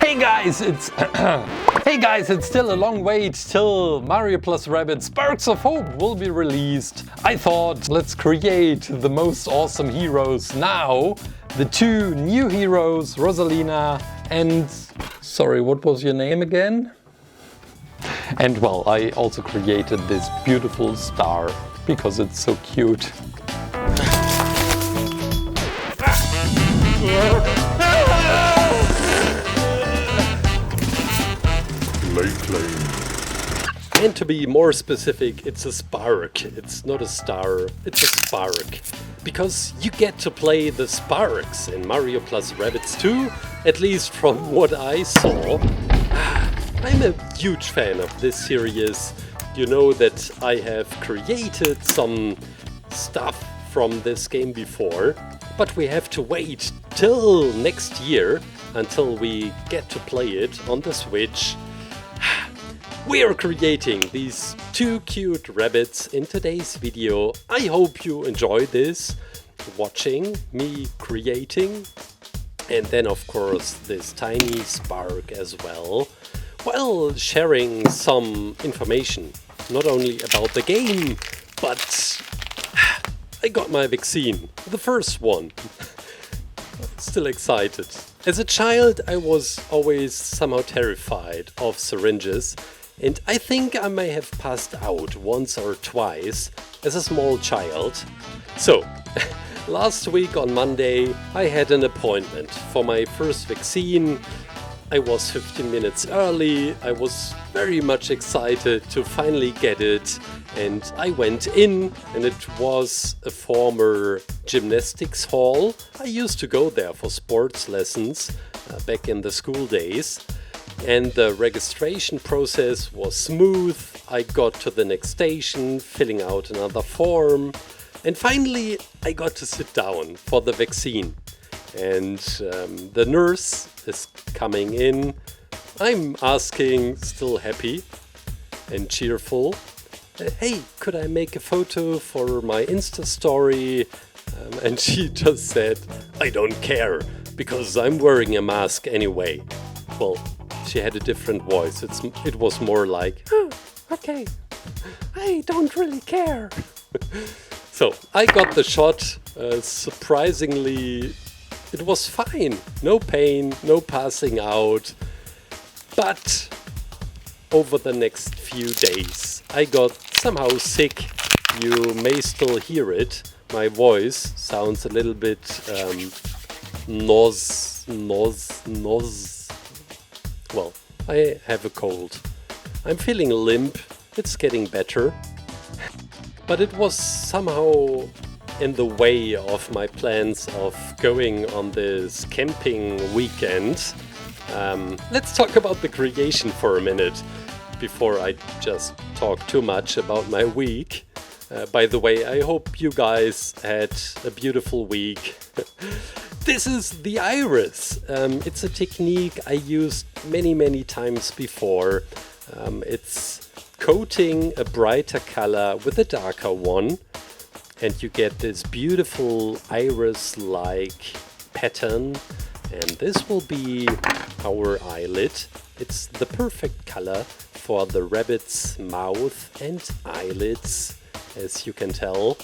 Hey guys, it's still a long wait till Mario plus Rabbids Sparks of Hope will be released. I thought, let's create the most awesome heroes now. The two new heroes, Rosalina and... Sorry, what was your name again? And well, I also created this beautiful star because it's so cute. ClayClaim. And to be more specific, it's a spark. It's not a star, it's a spark. Because you get to play the sparks in Mario plus Rabbids 2, at least from what I saw. I'm a huge fan of this series. You know that I have created some stuff from this game before, but we have to wait till next year until we get to play it on the Switch. We are creating these two cute rabbits in today's video. I hope you enjoy this, watching me creating, and then of course this tiny spark as well, while sharing some information, not only about the game, but I got my vaccine, the first one. Still excited. As a child I was always somehow terrified of syringes, and I think I may have passed out once or twice as a small child. So, last week on Monday I had an appointment for my first vaccine. I was 15 minutes early, I was very much excited to finally get it, and I went in, and it was a former gymnastics hall. I used to go there for sports lessons back in the school days, and the registration process was smooth. I got to the next station, filling out another form, and finally I got to sit down for the vaccine. And the nurse is coming in. I'm asking, still happy and cheerful, hey, could I make a photo for my Insta story? And she just said, I don't care, because I'm wearing a mask anyway. Well, she had a different voice. It was more like, oh, okay, I don't really care. So I got the shot. Surprisingly, it was fine. No pain, no passing out. But over the next few days, I got somehow sick. You may still hear it. My voice sounds a little bit Well, I have a cold. I'm feeling limp. It's getting better. But it was somehow in the way of my plans of going on this camping weekend. Let's talk about the creation for a minute before I just talk too much about my week. By the way, I hope you guys had a beautiful week. This is the iris. It's a technique I used many times before. It's coating a brighter color with a darker one, and you get this beautiful iris-like pattern, and this will be our eyelid. It's the perfect color for the rabbit's mouth and eyelids, as you can tell.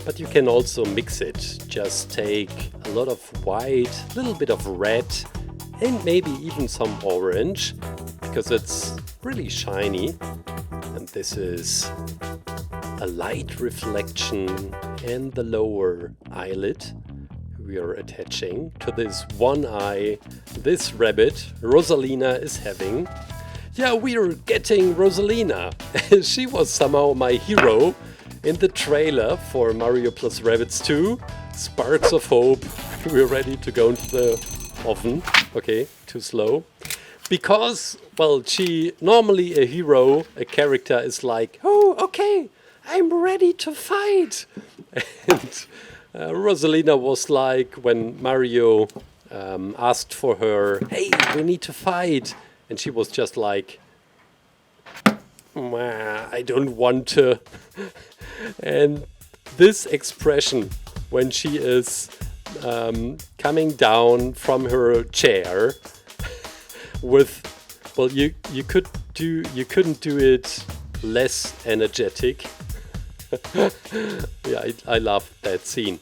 But you can also mix it. Just take a lot of white, a little bit of red, and maybe even some orange, because it's really shiny. And this is a light reflection in the lower eyelid we are attaching to this one eye this rabbit Rosalina is having. Yeah, we are getting Rosalina. She was somehow my hero in the trailer for Mario plus Rabbids 2, Sparks of Hope. We're ready to go into the oven. Okay, too slow. Because, well, she normally a hero, a character is like, oh, okay, I'm ready to fight. And Rosalina was like, when Mario asked for her, hey, we need to fight. And she was just like, I don't want to. And this expression, when she is coming down from her chair, with, well, you couldn't do it less energetic. Yeah, I love that scene.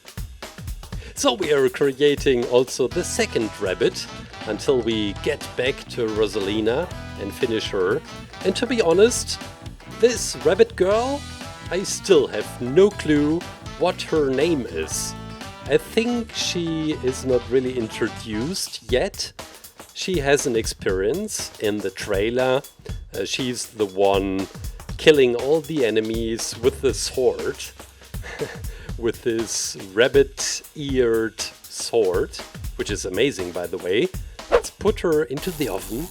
So we are creating also the second rabbit until we get back to Rosalina and finish her. And to be honest, this rabbit girl, I still have no clue what her name is. I think she is not really introduced yet. She has an experience in the trailer. She's the one killing all the enemies with the sword. With this rabbit-eared sword, which is amazing, by the way. Let's put her into the oven.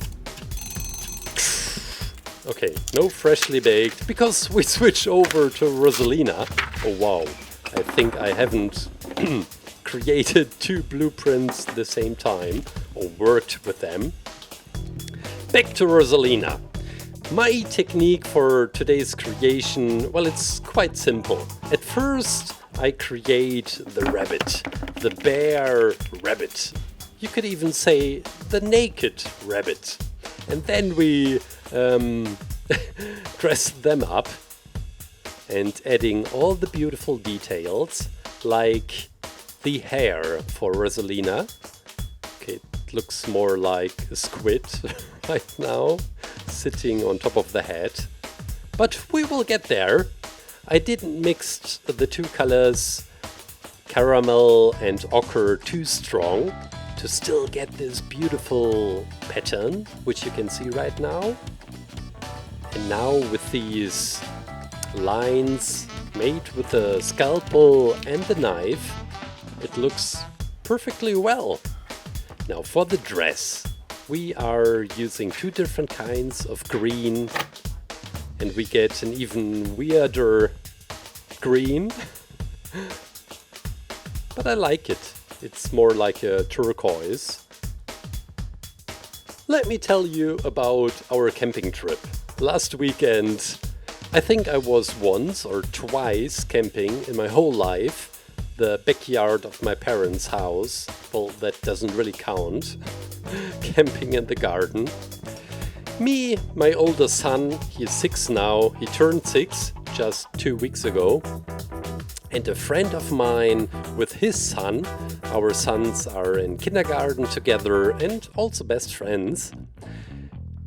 Okay, no freshly baked, because we switch over to Rosalina. Oh wow, I think I haven't created two blueprints at the same time, or worked with them. Back to Rosalina. My technique for today's creation, well, it's quite simple. At first, I create the rabbit, the bare rabbit. You could even say the naked rabbit. And then we dress them up and adding all the beautiful details, like the hair for Rosalina. Okay, it looks more like a squid right now, sitting on top of the head. But we will get there. I didn't mix the two colors, caramel and ochre, too strong to still get this beautiful pattern, which you can see right now. And now with these lines made with the scalpel and the knife, it looks perfectly well. Now for the dress, we are using two different kinds of green, and we get an even weirder green. But I like it. It's more like a turquoise. Let me tell you about our camping trip. Last weekend, I think I was once or twice camping in my whole life. The backyard of my parents' house, well, that doesn't really count. Camping in the garden. Me, my older son, he's 6 now, he turned 6 just 2 weeks ago. And a friend of mine with his son, our sons are in kindergarten together and also best friends.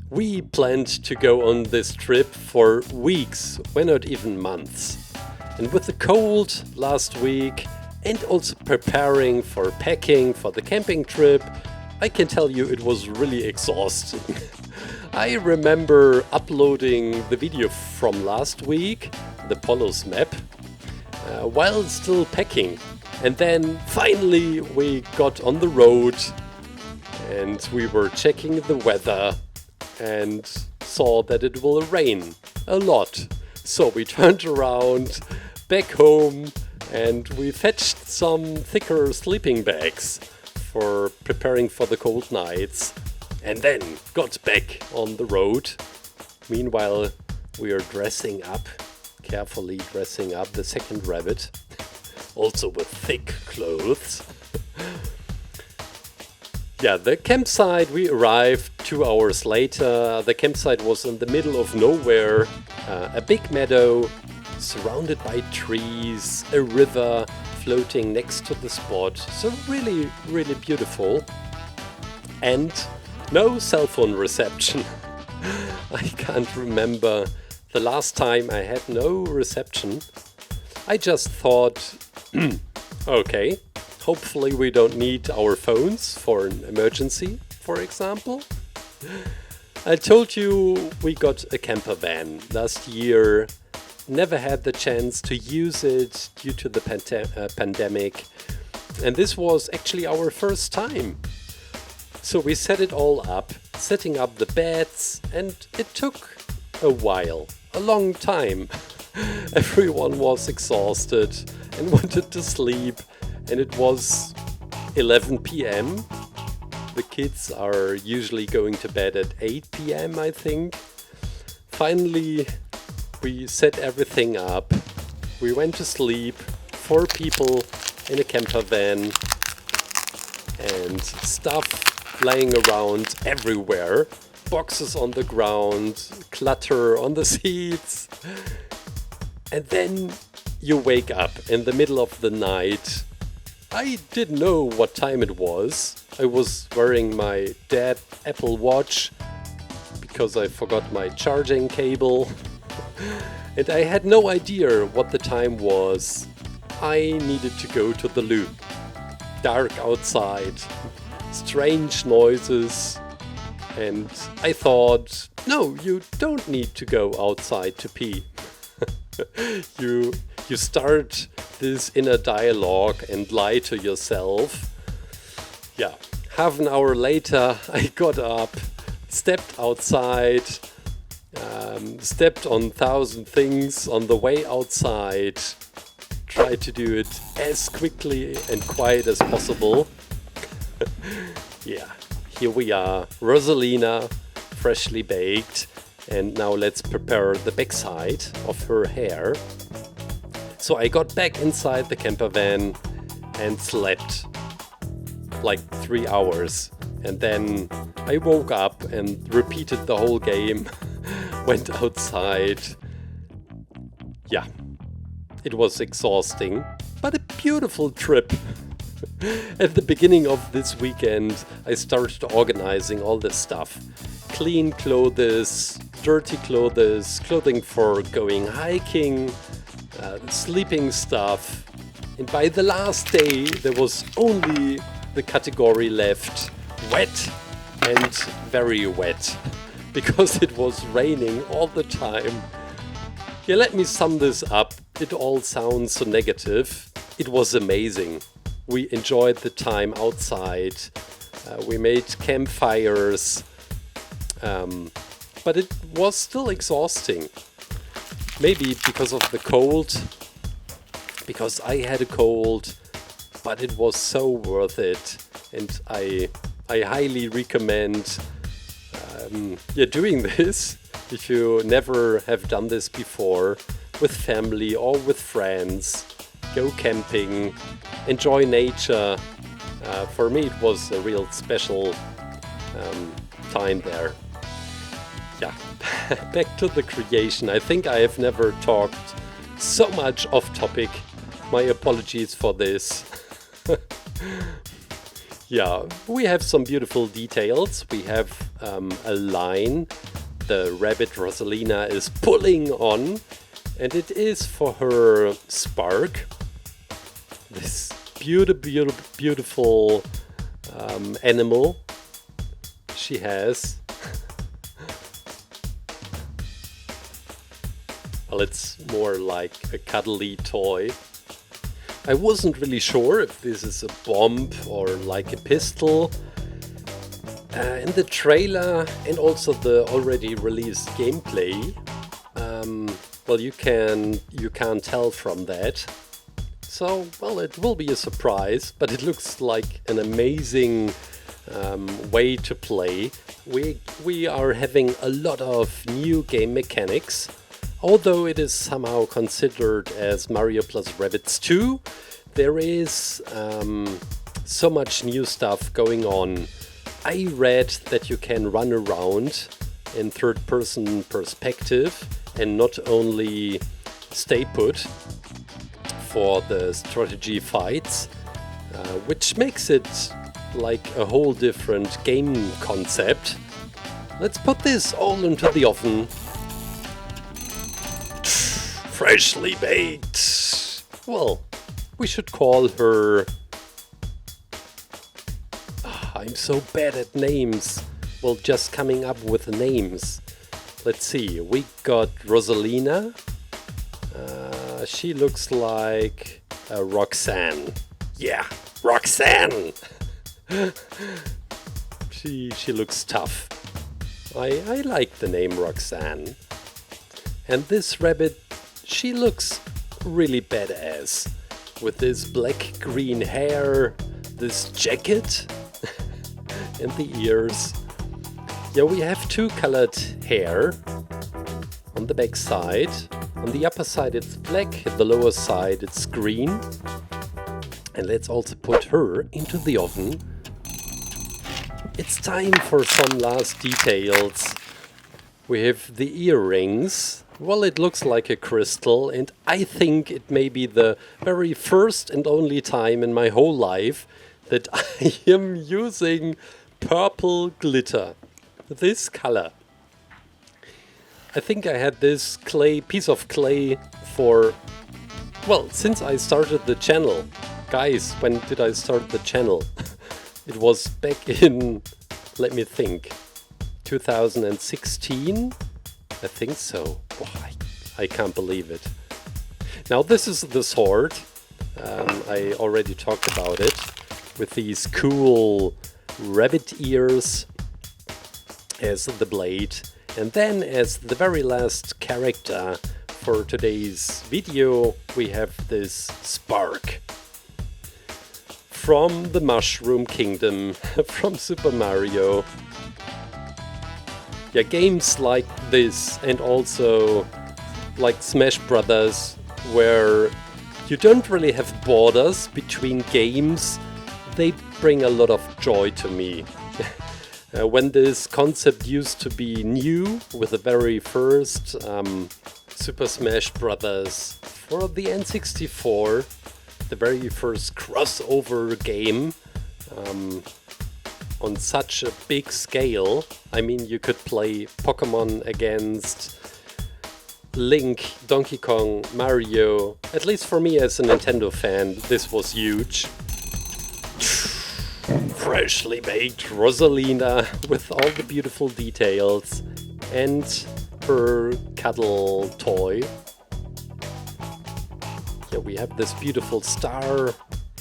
We planned to go on this trip for weeks, when not even months. And with the cold last week and also preparing for packing for the camping trip, I can tell you it was really exhausting. I remember uploading the video from last week, the Polos map, while still packing. And then finally we got on the road and we were checking the weather and saw that it will rain a lot. So we turned around back home and we fetched some thicker sleeping bags for preparing for the cold nights, and then got back on the road. Meanwhile, we are dressing up, carefully dressing up the second rabbit, also with thick clothes. Yeah, the campsite, we arrived 2 hours later. The campsite was in the middle of nowhere, a big meadow surrounded by trees, a river floating next to the spot. So really, really beautiful. And no cell phone reception. I can't remember the last time I had no reception. I just thought, okay, hopefully we don't need our phones for an emergency, for example. I told you we got a camper van last year. Never had the chance to use it due to the pandemic. And this was actually our first time. So we set it all up, setting up the beds, and it took a while, a long time. Everyone was exhausted and wanted to sleep, and it was 11 p.m. The kids are usually going to bed at 8 p.m. I think. Finally, we set everything up. We went to sleep, 4 people in a camper van, and stuff laying around everywhere. Boxes on the ground, clutter on the seats. And then you wake up in the middle of the night. I didn't know what time it was. I was wearing my dead Apple Watch because I forgot my charging cable. And I had no idea what the time was. I needed to go to the loo. Dark outside, strange noises. And I thought, no, you don't need to go outside to pee. You start this inner dialogue and lie to yourself. Yeah, half an hour later I got up, stepped outside, stepped on 1,000 things on the way outside, tried to do it as quickly and quiet as possible. Yeah, here we are, Rosalina, freshly baked, and now let's prepare the backside of her hair. So I got back inside the camper van and slept like 3 hours, and then I woke up and repeated the whole game, went outside. Yeah, it was exhausting, but a beautiful trip. At the beginning of this weekend, I started organizing all this stuff. Clean clothes, dirty clothes, clothing for going hiking, sleeping stuff. And by the last day, there was only the category left, wet and very wet, because it was raining all the time. Yeah, let me sum this up. It all sounds so negative. It was amazing. We enjoyed the time outside. We made campfires. But it was still exhausting. Maybe because of the cold. Because I had a cold. But it was so worth it. And I highly recommend doing this. If you never have done this before, with family or with friends, go camping, enjoy nature. For me, it was a real special time there. Yeah, back to the creation. I think I have never talked so much off topic. My apologies for this. Yeah, we have some beautiful details. We have a line the rabbit Rosalina is pulling on, and it is for her spark. This beautiful animal she has. Well, it's more like a cuddly toy. I wasn't really sure if this is a bomb or like a pistol. In the trailer and also the already released gameplay, well, you can't tell from that. So, well, it will be a surprise, but it looks like an amazing way to play. We are having a lot of new game mechanics, although it is somehow considered as Mario plus Rabbids 2. There is so much new stuff going on. I read that you can run around in third-person perspective and not only stay put for the strategy fights, which makes it like a whole different game concept. Let's put this all into the oven. Freshly baked! Well, we should call her... I'm so bad at names. Well, just coming up with names. Let's see, we got Rosalina. She looks like Roxanne. Yeah, Roxanne! She looks tough. I like the name Roxanne. And this rabbit, she looks really badass. With this black-green hair, this jacket, and the ears. Yeah, we have two colored hair on the back side. On the upper side it's black, at the lower side it's green. And let's also put her into the oven. It it's time for some last details. We have the earrings. Well, it looks like a crystal, and I think it may be the very first and only time in my whole life that I am using purple glitter. This color. I think I had this piece of clay for, well, since I started the channel. Guys, when did I start the channel? It was back in, let me think, 2016? I think so. Oh, I can't believe it. Now this is the sword. I already talked about it. With these cool rabbit ears as the blade. And then as the very last character for today's video, we have this spark. From the Mushroom Kingdom, from Super Mario. Yeah, games like this and also like Smash Brothers, where you don't really have borders between games, they bring a lot of joy to me. When this concept used to be new with the very first Super Smash Brothers for the N64, the very first crossover game on such a big scale. I mean, you could play Pokemon against Link, Donkey Kong, Mario. At least for me as a Nintendo fan, this was huge. Freshly baked Rosalina with all the beautiful details and her cuddle toy. Yeah, we have this beautiful star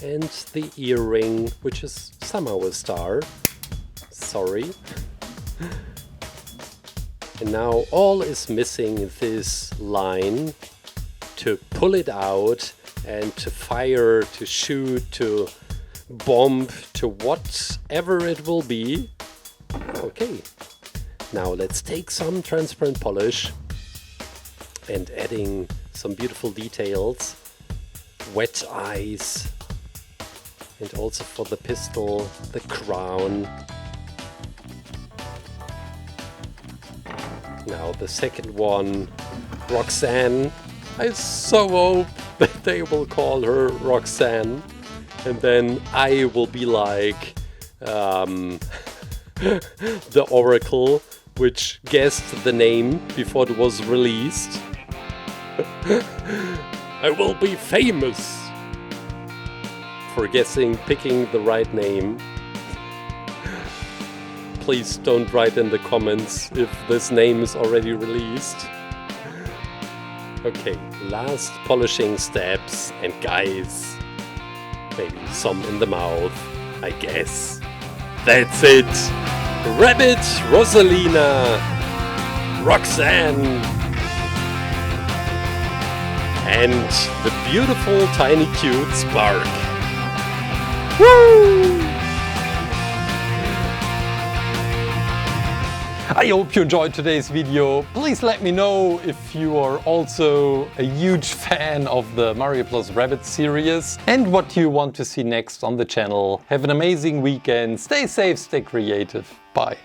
and the earring, which is somehow a star. Sorry. And now all is missing this line to pull it out and to fire, to shoot, to bomb, to whatever it will be. Okay. Now let's take some transparent polish and adding some beautiful details. Wet eyes. And also for the pistol, the crown. Now the second one, Roxanne. I so hope that they will call her Roxanne. And then I will be like the Oracle, which guessed the name before it was released. I will be famous for picking the right name. Please don't write in the comments if this name is already released. Okay, last polishing steps, and guys, maybe some in the mouth, I guess. That's it! Rabbid, Rosalina, Roxanne, and the beautiful tiny cute Spark. Woo! I hope you enjoyed today's video. Please let me know if you are also a huge fan of the Mario plus Rabbids series and what you want to see next on the channel. Have an amazing weekend. Stay safe, stay creative. Bye.